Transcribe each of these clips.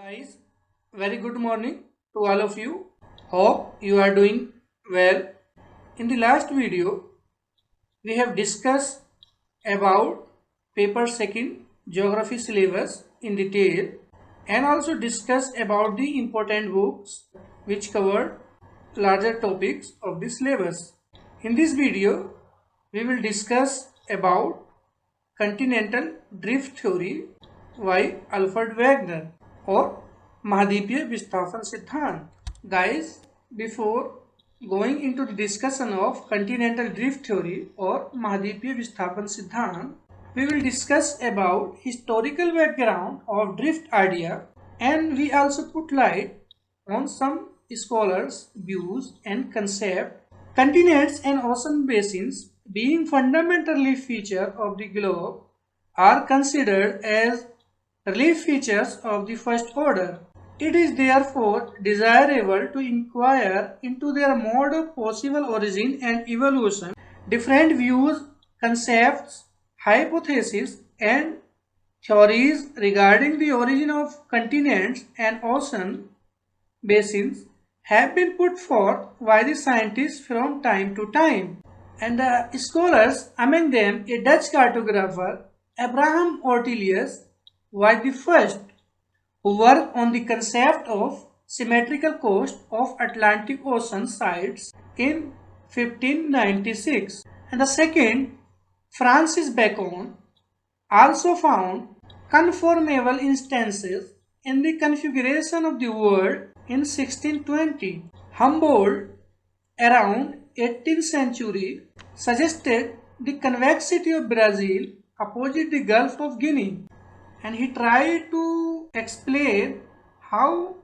Guys, very good morning to all of you. Hope you are doing well. In the last video, we have discussed about paper second geography syllabus in detail and also discussed about the important books which covered larger topics of the syllabus. In this video, we will discuss about continental drift theory by Alfred Wegener or महाद्वीपीय विस्थापन सिद्धांत. Guys, before going into the discussion of continental drift theory or महाद्वीपीय विस्थापन सिद्धांत, we will discuss about historical background of drift idea and we also put light on some scholars' views and concept. Continents and ocean basins, being fundamentally feature of the globe, are considered as relief features of the first order. It is therefore desirable to inquire into their mode of possible origin and evolution. Different views, concepts, hypotheses, and theories regarding the origin of continents and ocean basins have been put forth by the scientists from time to time. And the scholars, among them a Dutch cartographer, Abraham Ortelius, was the first who worked on the concept of symmetrical coast of Atlantic Ocean sites in 1596. And the second, Francis Bacon, also found conformable instances in the configuration of the world in 1620. Humboldt, around 18th century, suggested the convexity of Brazil opposite the Gulf of Guinea, and he tried to explain how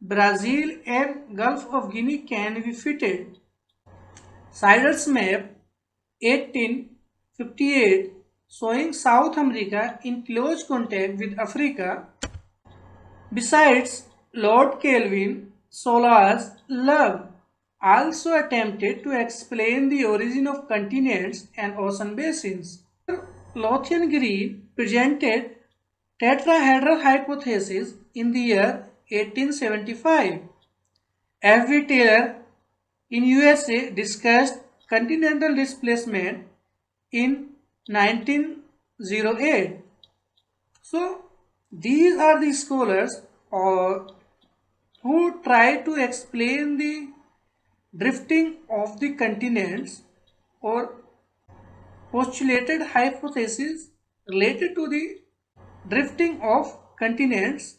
Brazil and Gulf of Guinea can be fitted. Sider's map 1858 showing South America in close contact with Africa. Besides, Lord Kelvin Solar's Love also attempted to explain the origin of continents and ocean basins. Lothian Green presented tetrahedral hypothesis in the year 1875. F.V. Taylor in USA discussed continental displacement in 1908. So, these are the scholars who try to explain the drifting of the continents or postulated hypotheses related to the drifting of continents,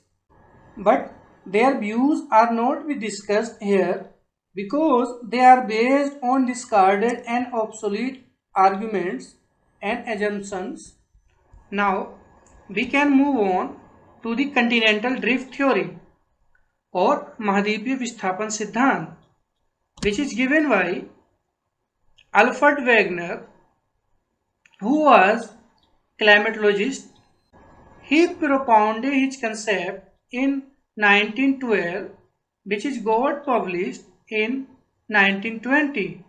but their views are not be discussed here because they are based on discarded and obsolete arguments and assumptions. Now we can move on to the continental drift theory or महाद्वीपीय विस्थापन सिद्धांत, which is given by Alfred Wegener, who was climatologist. He propounded his concept in 1912, which is got published in 1920.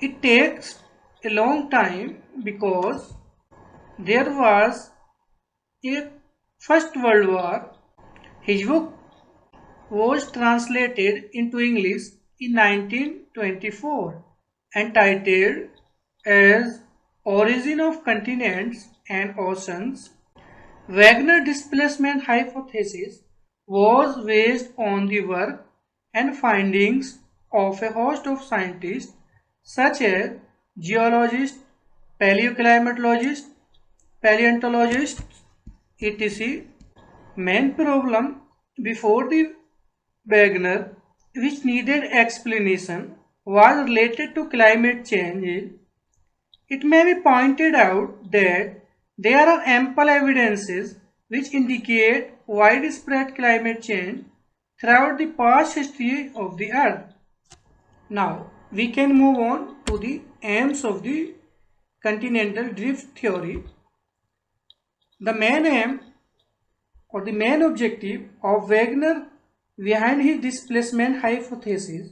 It takes a long time because there was a First World War. His book was translated into English in 1924 and titled as Origin of Continents and Oceans. Wegener displacement hypothesis was based on the work and findings of a host of scientists such as geologists, paleoclimatologists, paleontologists, etc. Main problem before the Wegener, which needed explanation, was related to climate change. It may be pointed out that there are ample evidences which indicate widespread climate change throughout the past history of the Earth. Now, we can move on to the aims of the continental drift theory. The main aim or the main objective of Wegener behind his displacement hypothesis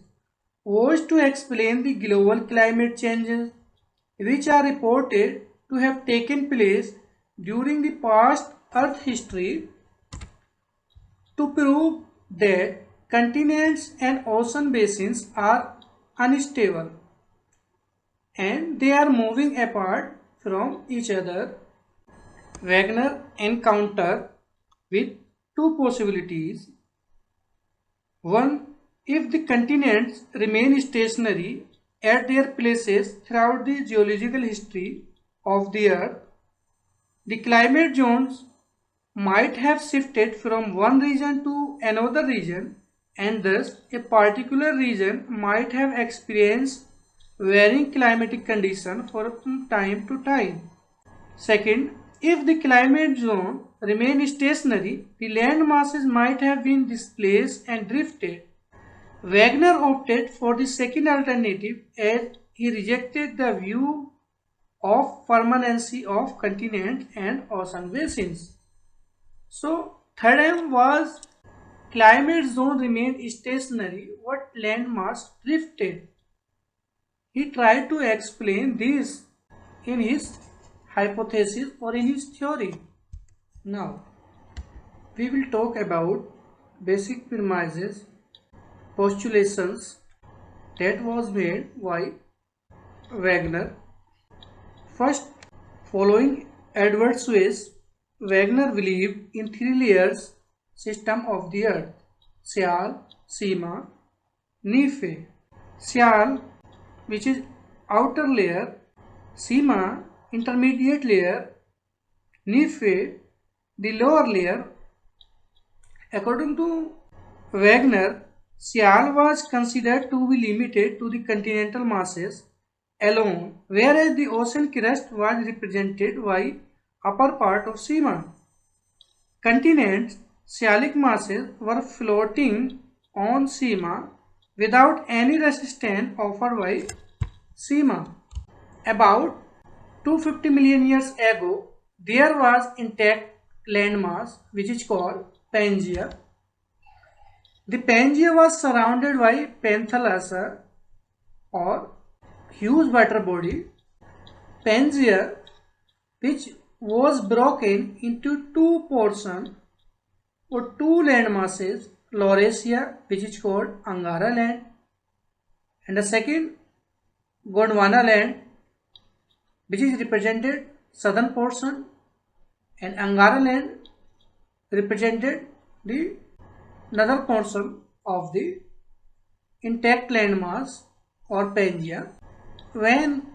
was to explain the global climate changes which are reported to have taken place during the past Earth history. to prove that continents and ocean basins are unstable and they are moving apart from each other, Wagner encountered with two possibilities. One, if the continents remain stationary at their places throughout the geological history of the Earth, the climate zones might have shifted from one region to another region, and thus a particular region might have experienced varying climatic conditions from time to time. Second, if the climate zone remained stationary, the land masses might have been displaced and drifted. Wagner opted for the second alternative as he rejected the view of permanency of continents and ocean basins. So, third aim was climate zone remained stationary, what landmass drifted. He tried to explain this in his hypothesis or in his theory. Now, we will talk about basic premises, postulations that was made by Wagner. First, following Edward Suess, Wagner believed in three layers system of the earth: Sial, Sima, Nephi. Sial, which is outer layer, Sima, intermediate layer, Nephi, the lower layer. According to Wagner, Sial was considered to be limited to the continental masses alone, whereas the ocean crust was represented by upper part of Sima. Continents, Sialic masses were floating on Sima without any resistance offered by Sima. About 250 million years ago, there was intact landmass which is called Pangaea. The Pangaea was surrounded by Panthalassa or huge water body. Pangaea, which was broken into two portions or two land masses, Laurasia, which is called Angara land, and the second Gondwana land, which is represented southern portion, and Angara land represented the northern portion of the intact landmass or Pangaea. When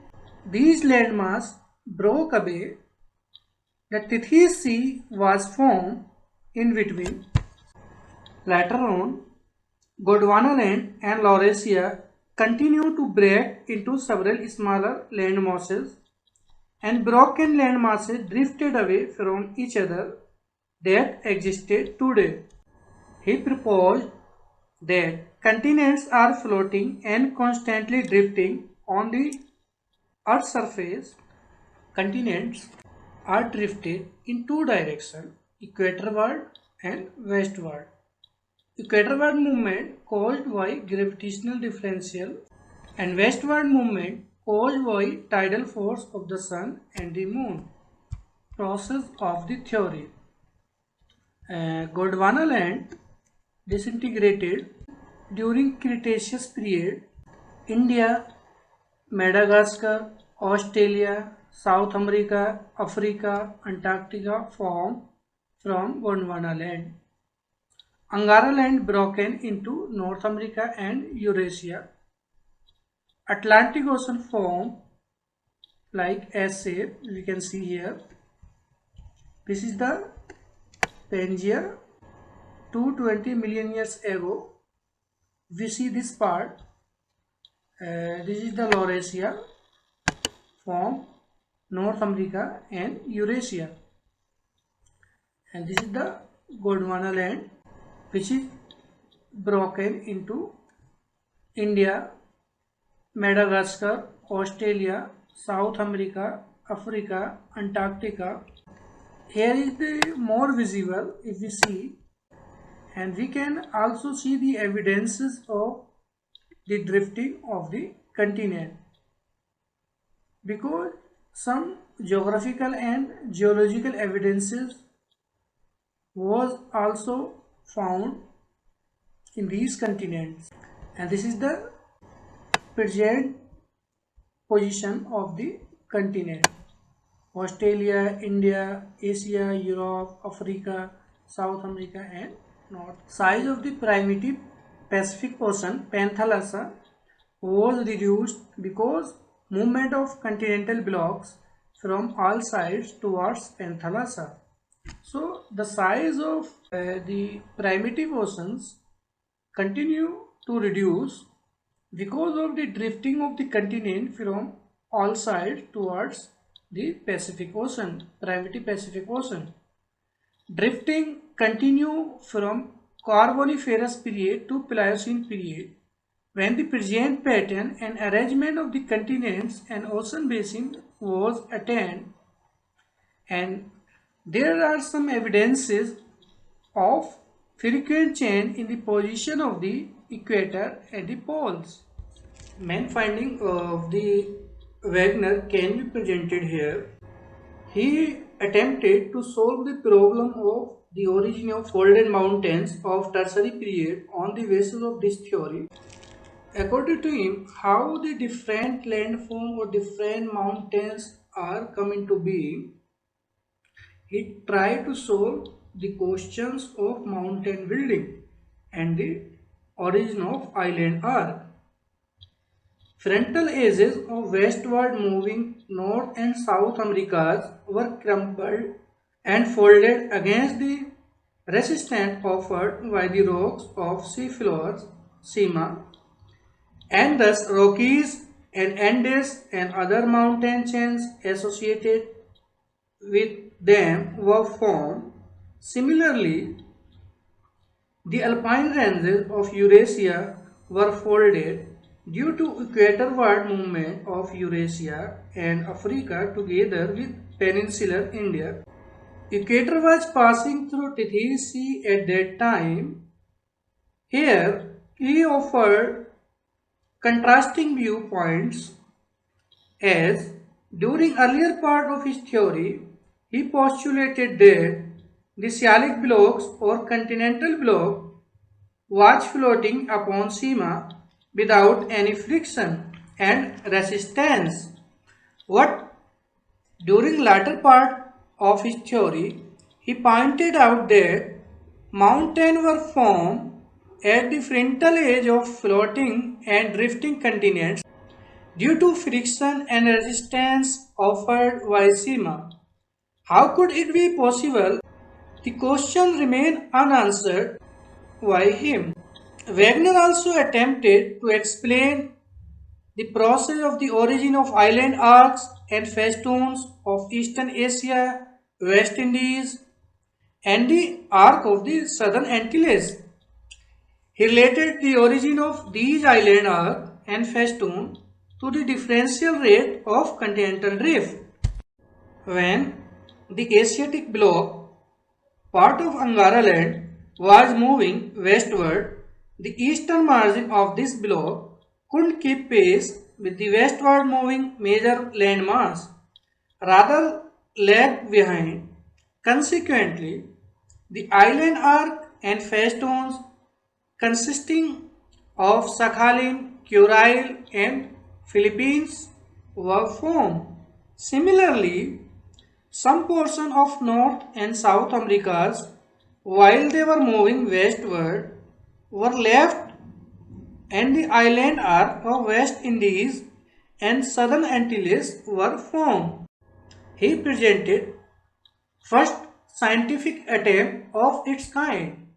these landmass broke away, the Tethys Sea was formed in between. Later on, Gondwana land and Laurasia continued to break into several smaller land masses, and broken land masses drifted away from each other that existed today. He proposed that continents are floating and constantly drifting on the Earth's surface. Continents are drifted in two directions, equatorward and westward. Equatorward movement caused by gravitational differential and westward movement caused by tidal force of the sun and the moon. Process of the theory. Gondwana land disintegrated during Cretaceous period. India, Madagascar, Australia, South America, Africa, Antarctica formed from Gondwana land. Angara land broken into North America and Eurasia. Atlantic Ocean formed like S shape, we can see here. This is the Pangaea 220 million years ago. We see this part. This is the Laurasia from North America and Eurasia, and this is the Gondwana land which is broken into India, Madagascar, Australia, South America, Africa, Antarctica. Here is the more visible if we see, and we can also see the evidences of the drifting of the continent, because some geographical and geological evidences was also found in these continents, and this is the present position of the continent: Australia, India, Asia, Europe, Africa, South America, and North. Size of the primitive Pacific Ocean Panthalassa was reduced because movement of continental blocks from all sides towards Panthalassa. So the size of the primitive oceans continue to reduce because of the drifting of the continent from all sides towards the Pacific Ocean, primitive Pacific Ocean. Drifting continue from Carboniferous period to Pliocene period, when the present pattern and arrangement of the continents and ocean basin was attained, and there are some evidences of frequent change in the position of the equator and the poles. Main finding of the Wagner can be presented here. He attempted to solve the problem of the origin of folded mountains of tertiary period on the basis of this theory. According to him, how the different landform or different mountains are come into being, he tried to solve the questions of mountain building and the origin of island arc. Frontal edges of westward moving North and South Americas were crumpled and folded against the resistance offered by the rocks of seafloors, Sima, and thus Rockies and Andes and other mountain chains associated with them were formed. Similarly, the alpine ranges of Eurasia were folded due to equatorward movement of Eurasia and Africa together with peninsular India. Equator was passing through Tethys Sea at that time. Here, he offered contrasting viewpoints, as during earlier part of his theory, he postulated that the Cialic blocks or continental block was floating upon Sima without any friction and resistance. What during latter part of his theory, he pointed out that mountains were formed at the frontal edge of floating and drifting continents due to friction and resistance offered by Sima. How could it be possible? The question remained unanswered by him. Wagner also attempted to explain the process of the origin of island arcs and festoons of Eastern Asia, West Indies, and the arc of the Southern Antilles. He related the origin of these island arc and festoon to the differential rate of continental drift. When the Asiatic bloc, part of Angara land, was moving westward, the eastern margin of this bloc couldn't keep pace with the westward moving major landmass, rather lagged behind. Consequently, the island arc and festoons consisting of Sakhalin, Kuril, and Philippines were formed. Similarly, some portion of North and South Americas, while they were moving westward, were left, and the island arc of West Indies and Southern Antilles were formed. He presented first scientific attempt of its kind.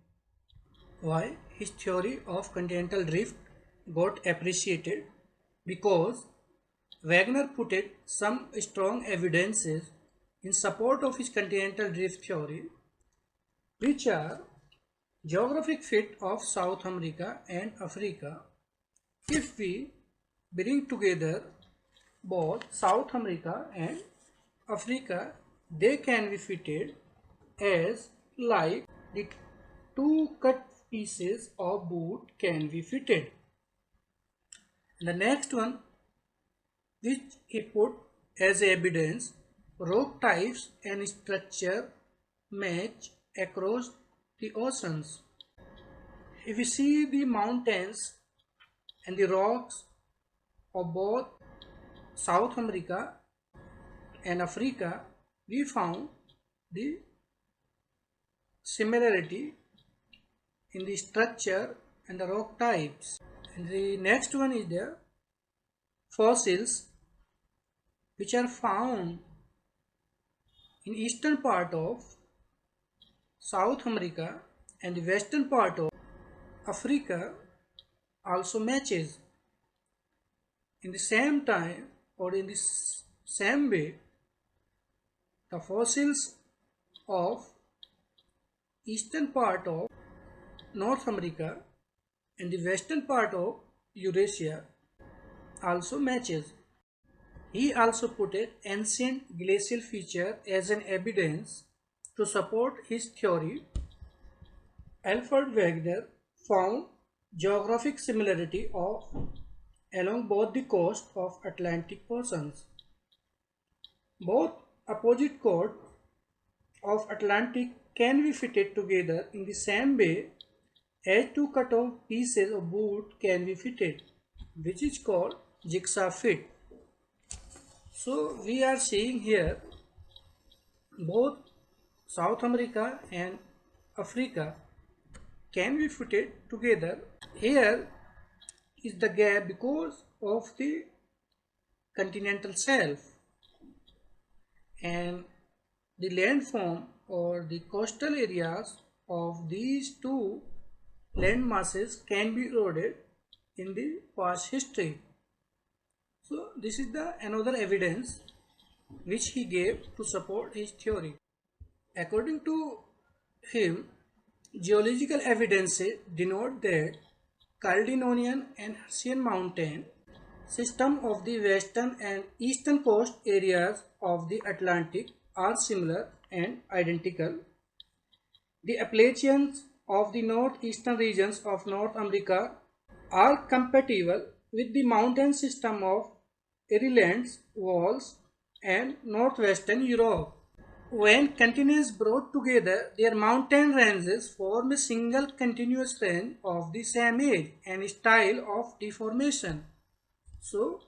Why his theory of continental drift got appreciated? Because Wagner put some strong evidences in support of his continental drift theory, which are geographic fit of South America and Africa. If we bring together both South America and Africa, they can be fitted as like the two cut pieces of boot can be fitted. And the next one, which he put as evidence, rock types and structure match across the oceans. if you see the mountains and the rocks of both South America and Africa, we found the similarity in the structure and the rock types. And the next one is the fossils which are found in eastern part of South America and the western part of Africa also matches. In the same time or in the same way, the fossils of eastern part of North America and the western part of Eurasia also matches. He also put an ancient glacial feature as an evidence to support his theory. Alfred Wegener found geographic similarity along both the coast of Atlantic portions. Both opposite coasts of Atlantic can be fitted together in the same way as two cut-off pieces of wood can be fitted, which is called jigsaw fit. So we are seeing here both South America and Africa can be fitted together. Here is the gap because of the continental shelf, and the landform or the coastal areas of these two land masses can be eroded in the past history. So this is the another evidence which he gave to support his theory. According to him, geological evidences denote that Caledonian and Hercynian mountain system of the western and eastern coast areas of the Atlantic are similar and identical. The Appalachians of the northeastern regions of North America are compatible with the mountain system of Ireland's Walls and northwestern Europe. When continents brought together, their mountain ranges form a single continuous range of the same age and style of deformation. So,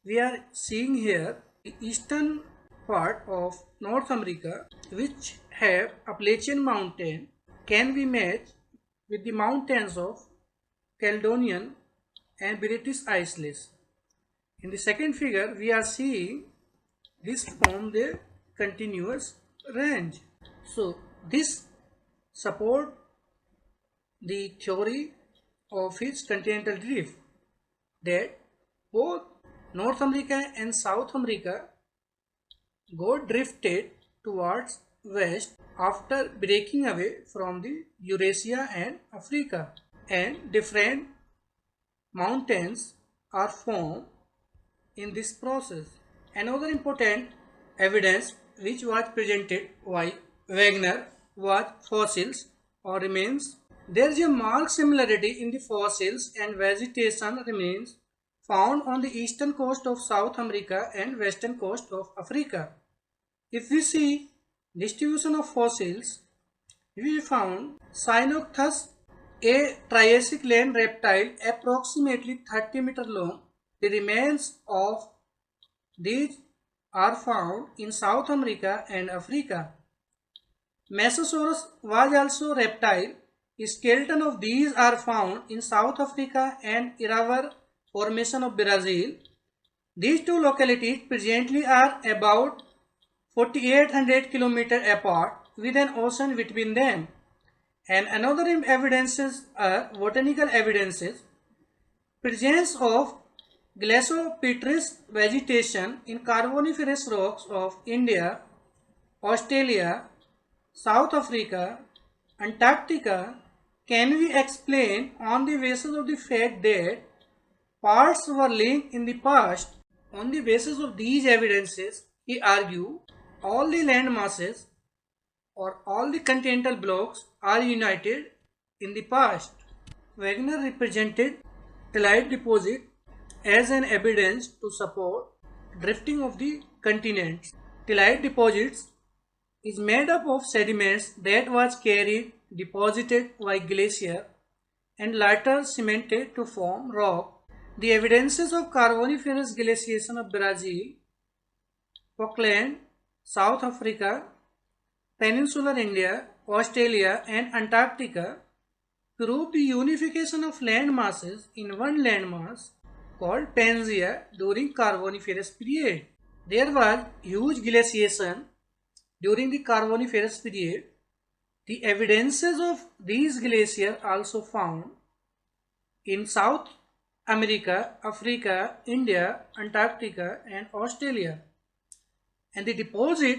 we are seeing here the eastern part of North America, which have Appalachian mountain, can be matched with the mountains of Caledonian and British Isles. In the second figure, we are seeing this form the continuous range. So this support the theory of its continental drift, that both North America and South America got drifted towards west after breaking away from the Eurasia and Africa, and different mountains are formed in this process. Another important evidence which was presented by Wegener was fossils or remains. There is a marked similarity in the fossils and vegetation remains found on the eastern coast of South America and western coast of Africa. If we see distribution of fossils, we found Cynocthus, a Triassic land reptile approximately 30 meters long. The remains of these are found in South America and Africa. Mesosaurus was also reptile. The skeleton of these are found in South Africa and Iravar Formation of Brazil. These two localities presently are about 4,800 kilometers apart with an ocean between them. And another evidences are botanical evidences. Presence of Glaciopteris vegetation in Carboniferous rocks of India, Australia, South Africa, Antarctica can be explained on the basis of the fact that parts were linked in the past. On the basis of these evidences, he argued all the land masses or all the continental blocks are united in the past. Wegener represented tellite deposit as an evidence to support drifting of the continents. Tellite deposits is made up of sediments that was carried deposited by glacier and later cemented to form rock. The evidences of Carboniferous glaciation of Brazil, Falkland, South Africa, Peninsular India, Australia and Antarctica prove the unification of land masses in one landmass called Pangaea during Carboniferous period. There was huge glaciation during the Carboniferous period. The evidences of these glaciers also found in South America, Africa, India, Antarctica and Australia. And the deposit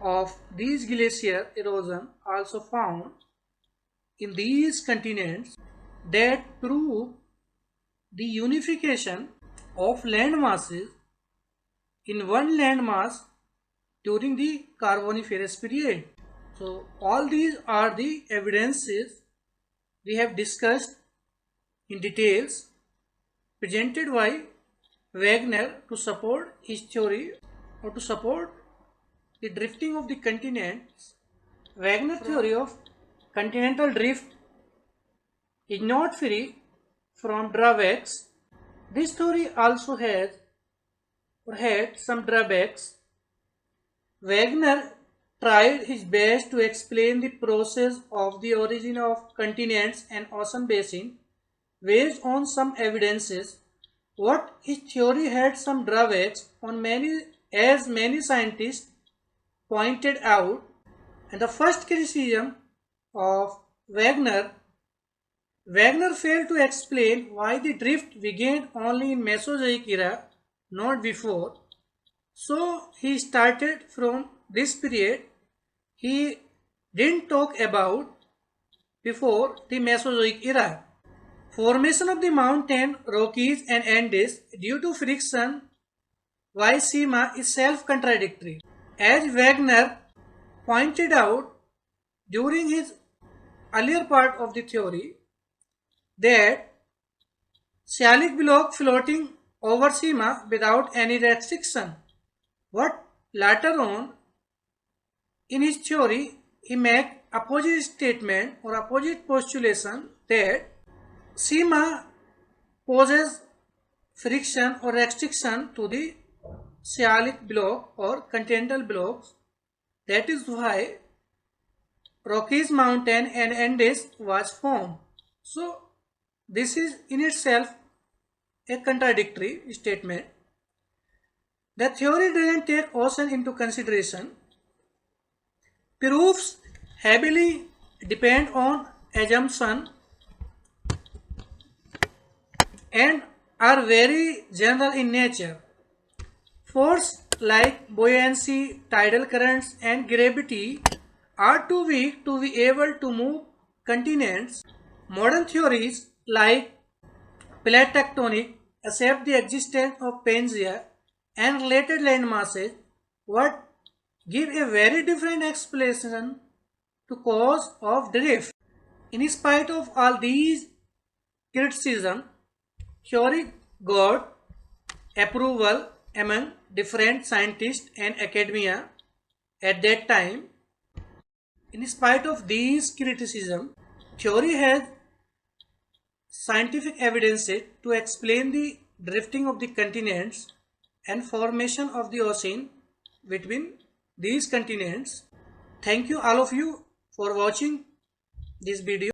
of these glacier erosion also found in these continents that prove the unification of land masses in one land mass during the Carboniferous period. So all these are the evidences we have discussed in details presented by Wagner to support his theory or to support the drifting of the continents. Wagner theory of continental drift is not free from drawbacks. This theory also had some drawbacks. Wagner tried his best to explain the process of the origin of continents and ocean basin based on some evidences. What his theory had some drawbacks on many scientists pointed out, and the first criticism of Wagner failed to explain why the drift began only in Mesozoic era, not before. So he started from this period. He didn't talk about before the Mesozoic era. Formation of the mountain, Rockies and Andes due to friction by Sima is self-contradictory. As Wagner pointed out during his earlier part of the theory, that Salic block floating over Sima without any restriction. But later on in his theory, he made opposite statement or opposite postulation that Sima poses friction or restriction to the Salic block or continental blocks. That is why Rockies mountain and Andes was formed. So this is in itself a contradictory statement. The theory doesn't take ocean into consideration. Proofs heavily depend on assumption and are very general in nature. Forces like buoyancy, tidal currents and gravity are too weak to be able to move continents. Modern theories like plate tectonic accept the existence of Pangaea and related land masses, but give a very different explanation to cause of drift. In spite of all these criticism, theory got approval among different scientists and academia at that time. In spite of these criticism, theory has scientific evidence to explain the drifting of the continents and formation of the ocean between these continents. Thank you all of you for watching this video.